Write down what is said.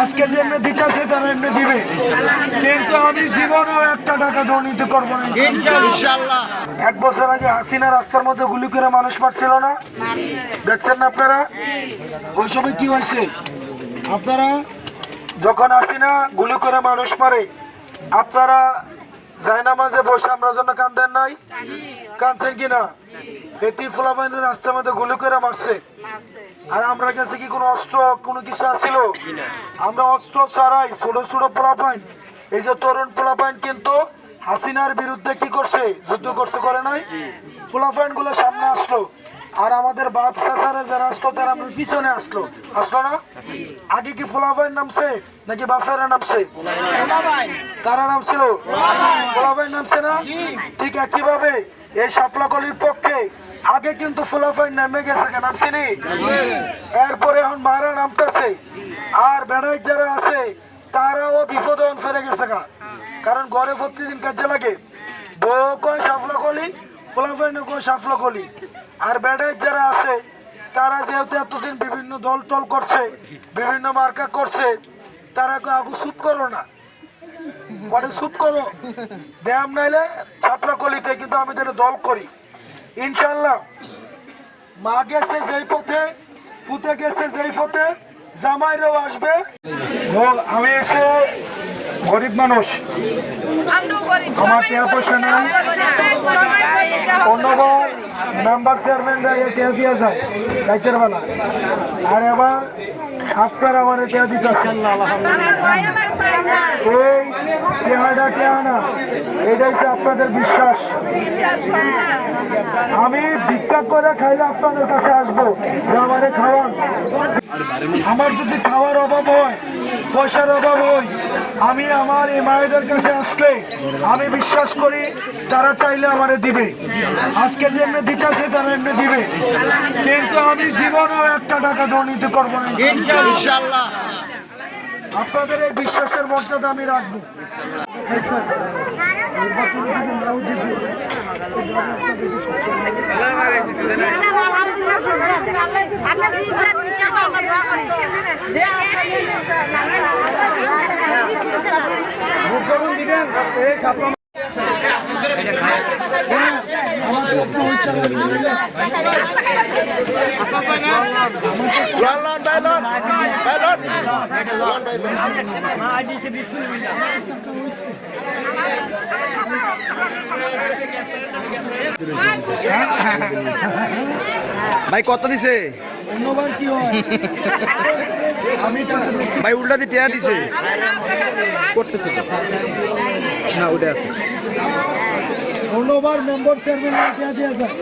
আজকে যে এমনি দিতেছে তারা এমনি দিবে, কিন্তু আমি জীবনেও একটা টাকা দুর্নীতি করবো না ইনশাআল্লাহ। 1 বছর আগে হাসিনা রাস্তার মধ্যে গুলি করে মানুষ মারছিল না, দেখছেন না আপনারা? ওই সময় কি হয়েছে? আপনারা যখন হাসিনা গুলি করে মানুষ মারে, আপনারা জায়নামাজে বসে আমরা জন্য কান্দেন নাই? কাঁদছেন কিনা? এটি ফুলাবাহিনীর রাস্তার মধ্যে গুলি করে মারছে, আর আমরা কাছে কি কোনো অস্ত্র কোনো কিছু আসছিল? আমরা অস্ত্র ছাড়াই ছোট ছোট পোলাপাইন, এই যে তরুণ পোলাপাইন কিন্তু হাসিনার বিরুদ্ধে কি করছে? যুদ্ধ করছে, করে নাই? পোলাপাইন গুলো সামনে আসলো, আর আমাদের বাপ চাচারা যারা আসলো তারা আমরা পিছনে আসলো না? আগে কি পোলাপাইন নামছে নাকি বাপেরা নামছে? কারা নামছিল? পোলাপাইন নামছে না? ঠিক একইভাবে এই শাপলাকলির পক্ষে আগে কিন্তু ফুলাফাইন নেমে গেছে, নামছিনি? এরপরে এখন মারা নামতেছে, আর বেড়াই যারা আছে তারাও বিপদে ফেরে গেছে, কারণ ঘরে প্রতিদিন কাজে লাগে। বউ কয় শাপলাকলি, ফুলাফাইন কয় শাপলাকলি। আর বেড়াই যারা আছে তারা যেহেতু এতদিন বিভিন্ন দল টল করছে, বিভিন্ন মার্কা করছে, তারা আগু চুপ করো না, পরে চুপ করো, ব্যায়াম নাইলে শাপলাকলিতে কিন্তু আমি যেটা দল করি ইনশাল্লাহ। মা গেছে যেই পথে, ফুটে গেছে যেই পথে, জামাইরাও আসবে। আমি এসে গরিব মানুষ, আমার টাকা পয়সা নাই, অন্যবার মেম্বার চেয়ারম্যান টেয়া দিয়ে যায় রাইতের বেলা, আর এবার আপনার আমার টেয়া দিতেছে। এই টেহাটা টেহা না, এটা হচ্ছে আপনাদের বিশ্বাস। আমি ভিক্ষা করে খাইলে আপনাদের কাছে আসবো যে আমারে খাওয়ান। আমার যদি খাওয়ার অভাব হয়, পয়সার অভাব হয়, আমি আমার এই মায়েদের কাছে আসলে আমি বিশ্বাস করি তারা চাইলে আমারে দিবে। আজকে যে এমনি দিতেছে তারা এমনি দিবে, কিন্তু আমি জীবনেও একটা টাকা দুর্নীতি করবো না ইনশাআল্লাহ। আপনাদের এই বিশ্বাসের মর্যাদা আমি রাখবো। ভাই কত দিছে? অন্যবার কি হয় ভাই উল্টা দিয়ে টেয়া দিছে করতেছে না, ওটা আছে অন্যবার মেম্বার চেয়ারম্যান টেয়া দিয়ে যায়।